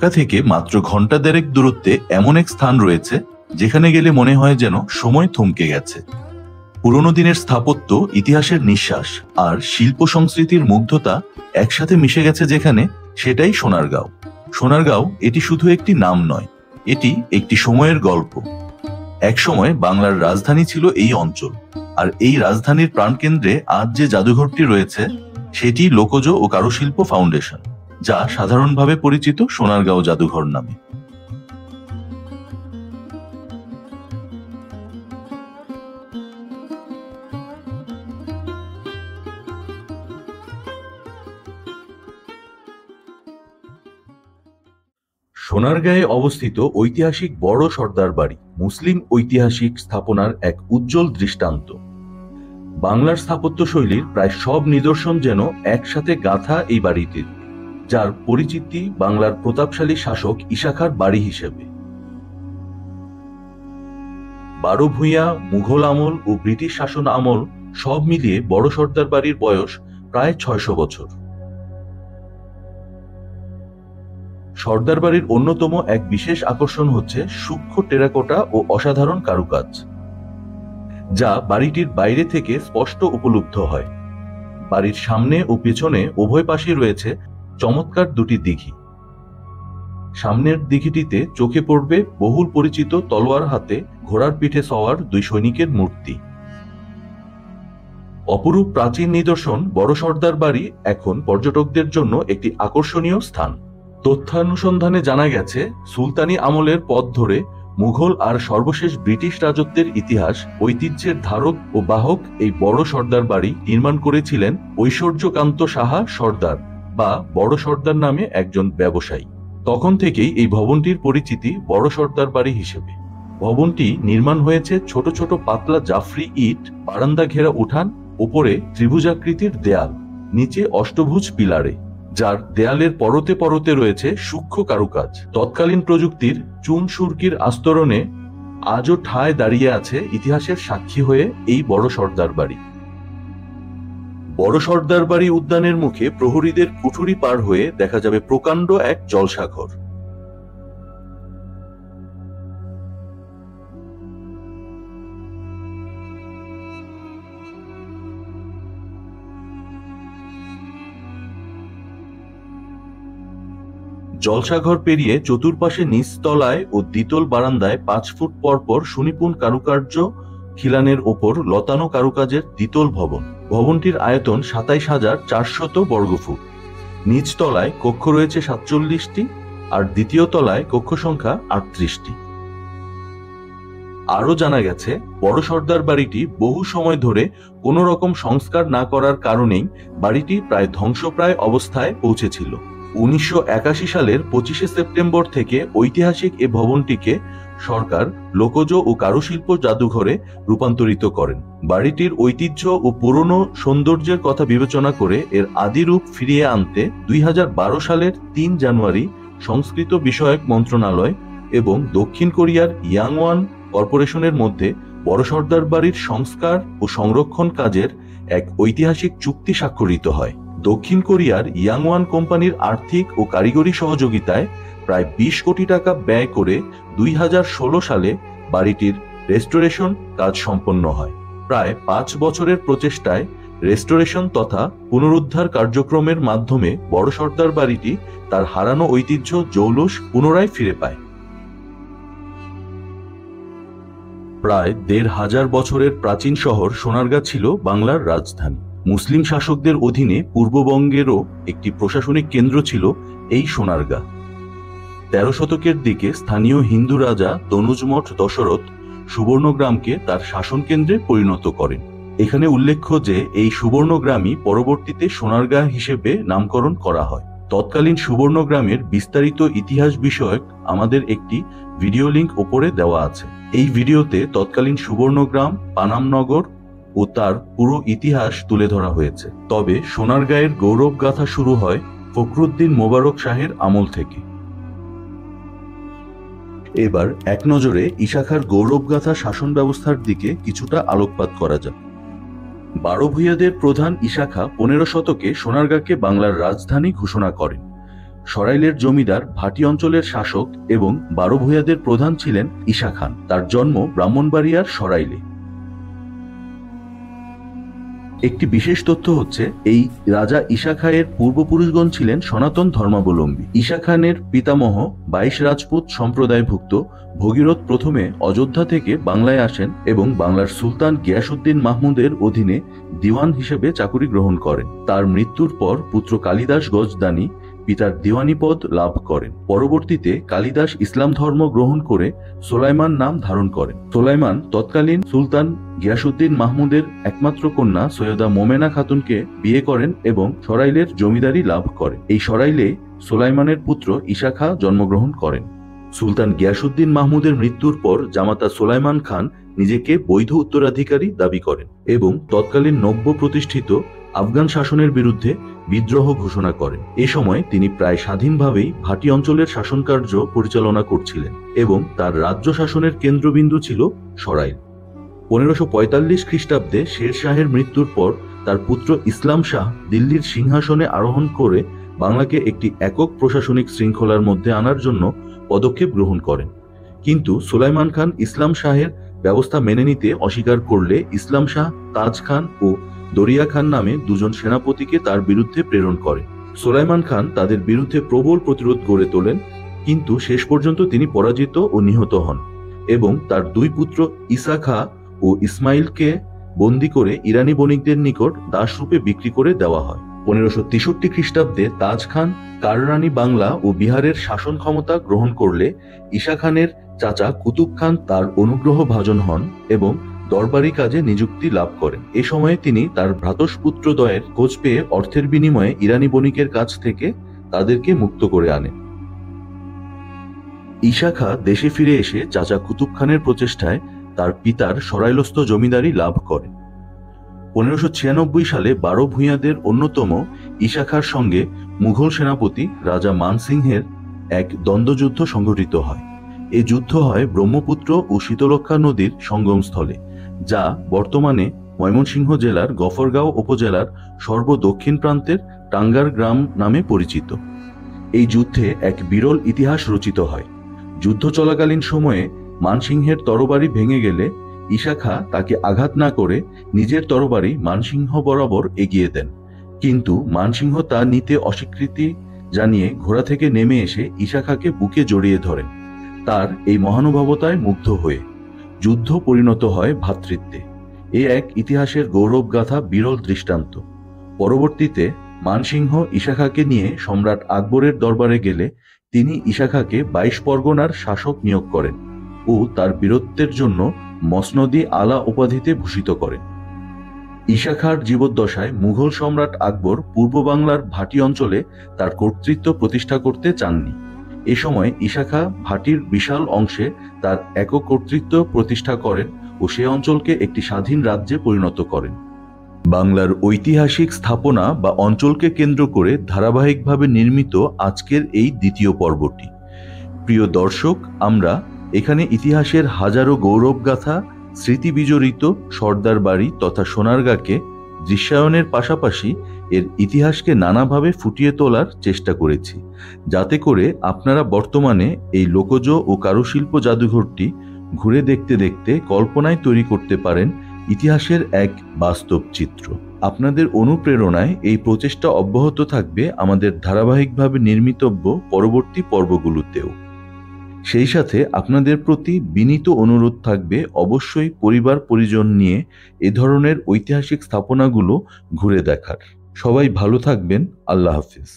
ঢাকা থেকে মাত্র ঘন্টা দেড়েক দূরত্বে এমন এক স্থান রয়েছে যেখানে গেলে মনে হয় যেন সময় থমকে গেছে। পুরনো দিনের স্থাপত্য, ইতিহাসের নিঃশ্বাস আর শিল্প সংস্কৃতির মুগ্ধতা একসাথে মিশে গেছে যেখানে, সেটাই সোনারগাঁও। সোনারগাঁও এটি শুধু একটি নাম নয়, এটি একটি সময়ের গল্প। একসময় বাংলার রাজধানী ছিল এই অঞ্চল, আর এই রাজধানীর প্রাণকেন্দ্রে আজ যে জাদুঘরটি রয়েছে সেটি লোকজ ও কারুশিল্প ফাউন্ডেশন, যা সাধারণভাবে পরিচিত সোনারগাঁও জাদুঘর নামে। সোনারগাঁয়ে অবস্থিত ঐতিহাসিক বড় সর্দার বাড়ি মুসলিম ঐতিহাসিক স্থাপনার এক উজ্জ্বল দৃষ্টান্ত। বাংলার স্থাপত্য শৈলীর প্রায় সব নিদর্শন যেন একসাথে গাঁথা এই বাড়িটির, যার পরিচিতি বাংলার প্রতাপশালী শাসক ঈশা খাঁর বাড়ি হিসেবে। বারো ভূঁইয়া, মুঘল আমল ও ব্রিটিশ শাসন আমল সব মিলিয়ে বড় সর্দার বাড়ির বয়স প্রায় ৬০০ বছর। সর্দার বাড়ির অন্যতম এক বিশেষ আকর্ষণ হচ্ছে সূক্ষ্ম টেরাকোটা ও অসাধারণ কারুকাজ, যা বাড়িটির বাইরে থেকে স্পষ্ট উপলব্ধ হয়। বাড়ির সামনে ও পেছনে উভয় পাশে রয়েছে চমৎকার দুটি দিঘি। সামনের দিঘিটিতে চোখে পড়বে বহুল পরিচিত তলোয়ার হাতে ঘোড়ার পিঠে সওয়ার দুই সৈনিকের মূর্তি। অপরূপ প্রাচীন নিদর্শন বড় সর্দার বাড়ি এখন পর্যটকদের জন্য একটি আকর্ষণীয় স্থান। তথ্যানুসন্ধানে জানা গেছে, সুলতানি আমলের পথ ধরে মুঘল আর সর্বশেষ ব্রিটিশ রাজত্বের ইতিহাস ঐতিহ্যের ধারক ও বাহক এই বড় সর্দার বাড়ি নির্মাণ করেছিলেন ঐশ্বর্যকান্ত সাহা সর্দার বা বড় সর্দার নামে একজন ব্যবসায়ী। তখন থেকেই এই ভবনটির পরিচিতি বড় সর্দার বাড়ি হিসেবে। ভবনটি নির্মাণ হয়েছে ছোট ছোট পাতলা জাফরি ইট, বারান্দা ঘেরা উঠান, উপরে ত্রিভুজাকৃতির দেয়াল, নিচে অষ্টভুজ পিলারে, যার দেয়ালের পরতে পরতে রয়েছে সূক্ষ্ম কারুকাজ। তৎকালীন প্রযুক্তির চুন সুরকির আস্তরণে আজও ঠায় দাঁড়িয়ে আছে ইতিহাসের সাক্ষী হয়ে এই বড় সর্দার বাড়ি। বড় সর্দার বাড়ি উদ্যানের মুখে প্রহরীদের কুঠুরি পার হয়ে দেখা যাবে প্রকাণ্ড এক জলসাঘর। জলসাঘর পেরিয়ে চতুর্পাশে নিচতলায় ও দ্বিতল বারান্দায় ৫ ফুট পরপর সুনিপুণ কারুকার্য খিলানের ওপর লতানো কারুকাজের দ্বিতল ভবন। ভবনটির আয়তন ২৭,৪০০ বর্গফুট। নিচতলায় কক্ষ রয়েছে ৪৭টি, আর দ্বিতীয় তলায় কক্ষ সংখ্যা ৩৮টি। আরো জানা গেছে, বড় সর্দার বাড়িটি বহু সময় ধরে কোনো রকম সংস্কার না করার কারণেই বাড়িটি প্রায় ধ্বংসপ্রায় অবস্থায় পৌঁছেছিল। ১৯৮১ সালের ২৫শে সেপ্টেম্বর থেকে ঐতিহাসিক এ ভবনটিকে সরকার লোকজ ও কারুশিল্প জাদুঘরে রূপান্তরিত করেন। বাড়িটির ঐতিহ্য ও পুরনো সৌন্দর্যের কথা বিবেচনা করে এর আদি রূপ ফিরিয়ে আনতে ২০১২ সালের ৩ জানুয়ারি সংস্কৃত বিষয়ক মন্ত্রণালয় এবং দক্ষিণ কোরিয়ার ইয়াংওয়ান কর্পোরেশনের মধ্যে বড় সর্দার বাড়ির সংস্কার ও সংরক্ষণ কাজের এক ঐতিহাসিক চুক্তি স্বাক্ষরিত হয়। দক্ষিণ কোরিয়ার ইয়াংওয়ান কোম্পানির আর্থিক ও কারিগরি সহযোগিতায় প্রায় ২০ কোটি টাকা ব্যয় করে ২০১৬ সালে বাড়িটির রেস্টোরেশন কাজ সম্পন্ন হয়। প্রায় ৫ বছরের প্রচেষ্টায় রেস্টোরেশন তথা পুনরুদ্ধার কার্যক্রমের মাধ্যমে বড় সর্দার বাড়িটি তার হারানো ঐতিহ্য জৌলুস পুনরায় ফিরে পায়। প্রায় ১৫০০ বছরের প্রাচীন শহর সোনারগাঁ ছিল বাংলার রাজধানী। মুসলিম শাসকদের অধীনে পূর্ববঙ্গেরও একটি প্রশাসনিক কেন্দ্র ছিল এই সোনারগাঁ। ১৩ শতকের দিকে স্থানীয় হিন্দু রাজা তনুজমঠ দশরথ সুবর্ণগ্রামকে তার শাসন কেন্দ্রে পরিণত করেন। এখানে উল্লেখ্য যে এই সুবর্ণগ্রামই পরবর্তীতে সোনারগাঁ হিসেবে নামকরণ করা হয়। তৎকালীন সুবর্ণগ্রামের বিস্তারিত ইতিহাস বিষয়ক আমাদের একটি ভিডিও লিংক ওপরে দেওয়া আছে। এই ভিডিওতে তৎকালীন সুবর্ণগ্রাম, পানামনগর ও তার পুরো ইতিহাস তুলে ধরা হয়েছে। তবে সোনারগাঁয়ের গৌরব গাথা শুরু হয় ফখরুদ্দিন মোবারক শাহের আমল থেকে। এবার এক নজরে ঈশা খাঁর গৌরবগাথা শাসন ব্যবস্থার দিকে কিছুটা আলোকপাত করা যাক। বারো ভূঁইয়াদের প্রধান ঈশা খাঁ ১৫ শতকে সোনারগাঁকে বাংলার রাজধানী ঘোষণা করেন। সরাইলের জমিদার ভাটি অঞ্চলের শাসক এবং 12 ভূঁইয়াদের প্রধান ছিলেন ঈশা খান। তার জন্ম ব্রাহ্মণবাড়িয়ার সরাইলে। একটি বিশেষ তথ্য হচ্ছে, এই রাজা ঈশা খাঁয়ের পূর্বপুরুষগণ ছিলেন সনাতন ধর্মাবলম্বী। ঈশা খানের পিতামহ 22 রাজপুত সম্প্রদায়ভুক্ত ভগীরথ প্রথমে অযোধ্যা থেকে বাংলায় আসেন এবং বাংলার সুলতান গিয়াসউদ্দিন মাহমুদের অধীনে দিওয়ান হিসেবে চাকুরি গ্রহণ করেন। তার মৃত্যুর পর পুত্র কালিদাস গজদানি পিতার দিওয়ানি পদ লাভ করেন। পরবর্তীতে কালিদাস ইসলাম ধর্ম গ্রহণ করে সোলাইমান নাম ধারণ করেন। সোলাইমান তৎকালীন সুলতান গিয়াসউদ্দিন মাহমুদের একমাত্র কন্যা সৈয়দা মোমেনা খাতুনকে বিয়ে করেন এবং সরাইলের জমিদারি লাভ করেন। এই সরাইলে সোলাইমানের পুত্র ঈশা খাঁ জন্মগ্রহণ করেন। সুলতান গিয়াসউদ্দিন মাহমুদের মৃত্যুর পর জামাতা সোলাইমান খান নিজেকে বৈধ উত্তরাধিকারী দাবি করেন এবং তৎকালীন নব্য প্রতিষ্ঠিত আফগান শাসনের বিরুদ্ধে বিদ্রোহ ঘোষণা করেন। এ সময় তিনি প্রায় স্বাধীনভাবেই ভাটি অঞ্চলের শাসনকার্য পরিচালনা করছিলেন এবং তার রাজ্য শাসনের কেন্দ্রবিন্দু ছিল সরাইল। 1545 খ্রিস্টাব্দে শের শাহের মৃত্যুর পর তার পুত্র ইসলাম শাহ দিল্লির সিংহাসনে আরোহণ করে বাংলাকে একটি একক প্রশাসনিক শৃঙ্খলার মধ্যে আনার জন্য পদক্ষেপ গ্রহণ করেন। কিন্তু সুলাইমান খান ইসলাম শাহের ব্যবস্থা মেনে নিতে অস্বীকার করলে ইসলাম শাহ তাজ খান ও দরিয়া খান নামে দুজন সেনাপতিকে তার বিরুদ্ধে প্রেরণ করেন। সুলাইমান খান তাদের বিরুদ্ধে প্রবল প্রতিরোধ গড়ে তোলেন, কিন্তু শেষ পর্যন্ত তিনি পরাজিত ও নিহত হন এবং তার দুই পুত্র ঈসা খাঁ ও ইসমাইলকে বন্দী করে ইরানি বণিকদের নিকট দাসরূপে বিক্রি করে দেওয়া হয়। 1563 খ্রিস্টাব্দে তাজ খান কাররানি বাংলা ও বিহারের শাসন ক্ষমতা গ্রহণ করলে ঈশা খানের চাচা কুতুব খান তার অনুগ্রহ ভাজন হন এবং দরবারি কাজে নিযুক্তি লাভ করেন। এ সময়ে তিনি তার ভ্রাতস্পুত্রদ্বয়ের খোঁজ পেয়ে অর্থের বিনিময়ে ইরানি বণিকের কাছ থেকে তাদেরকে মুক্ত করে আনেন। ঈশা খাঁ দেশে ফিরে এসে চাচা কুতুব খানের প্রচেষ্টায় তার পিতার সরাইলস্থ জমিদারি লাভ করেন। 1596 সালে 12 ভূঁইয়াদের অন্যতম ঈশা খাঁর সঙ্গে মুঘল সেনাপতি রাজা মানসিংহের এক দ্বন্দ্বযুদ্ধ সংঘটিত হয়। এই যুদ্ধ হয় ব্রহ্মপুত্র ও শীতলক্ষ্যা নদীর সঙ্গমস্থলে, যা বর্তমানে ময়মনসিংহ জেলার গফরগাঁও উপজেলার সর্বদক্ষিণ প্রান্তের টাঙ্গার গ্রাম নামে পরিচিত। এই যুদ্ধে এক বিরল ইতিহাস রচিত হয়। যুদ্ধ চলাকালীন সময়ে মানসিংহের তরবারি ভেঙে গেলে ঈশা খাঁ তাকে আঘাত না করে নিজের তরবারি মানসিংহ বরাবর এগিয়ে দেন, কিন্তু মানসিংহ তা নিতে অস্বীকৃতি জানিয়ে ঘোড়া থেকে নেমে এসে ঈশা খাঁকে বুকে জড়িয়ে ধরেন। তার এই মহানুভবতায় মুগ্ধ হয়ে যুদ্ধ পরিণত হয় ভ্রাতৃত্বে। এ এক ইতিহাসের গৌরবগাথা, বিরল দৃষ্টান্ত। পরবর্তীতে মানসিংহ ঈশা খাঁকে নিয়ে সম্রাট আকবরের দরবারে গেলে তিনি ঈশা খাঁকে 22 পরগনার শাসক নিয়োগ করেন ও তার বীরত্বের জন্য মসনদি আলা উপাধিতে ভূষিত করেন। ঈশা খাঁর জীবদ্দশায় মুঘল সম্রাট আকবর পূর্ব বাংলার ভাটি অঞ্চলে তার কর্তৃত্ব প্রতিষ্ঠা করতে চাননি। এ সময় ঈশা খাঁ ভাটির বিশাল অংশে তার একক কর্তৃত্ব প্রতিষ্ঠা করেন ও সে অঞ্চলকে একটি স্বাধীন রাজ্যে পরিণত করেন। বাংলার ঐতিহাসিক স্থাপনা বা অঞ্চলকে কেন্দ্র করে ধারাবাহিকভাবে নির্মিত আজকের এই দ্বিতীয় পর্বটি। প্রিয় দর্শক, আমরা এখানে ইতিহাসের হাজারো গৌরবগাথা, স্মৃতি বিজড়িত সর্দার বাড়ি তথা সোনারগাঁকে দৃশ্যায়নের পাশাপাশি এর ইতিহাসকে নানাভাবে ফুটিয়ে তোলার চেষ্টা করেছি, যাতে করে আপনারা বর্তমানে এই লোকজ ও কারুশিল্প জাদুঘরটি ঘুরে দেখতে দেখতে কল্পনায় তৈরি করতে পারেন ইতিহাসের এক বাস্তব চিত্র। আপনাদের অনুপ্রেরণায় এই প্রচেষ্টা অব্যাহত থাকবে আমাদের ধারাবাহিকভাবে নির্মিতব্য পরবর্তী পর্বগুলোতেও। সেই সাথে আপনাদের প্রতি বিনীত অনুরোধ থাকবে অবশ্যই পরিবার পরিজন নিয়ে এ ধরনের ঐতিহাসিক স্থাপনাগুলো ঘুরে দেখার। সবাই ভালো থাকবেন। আল্লাহ হাফিজ।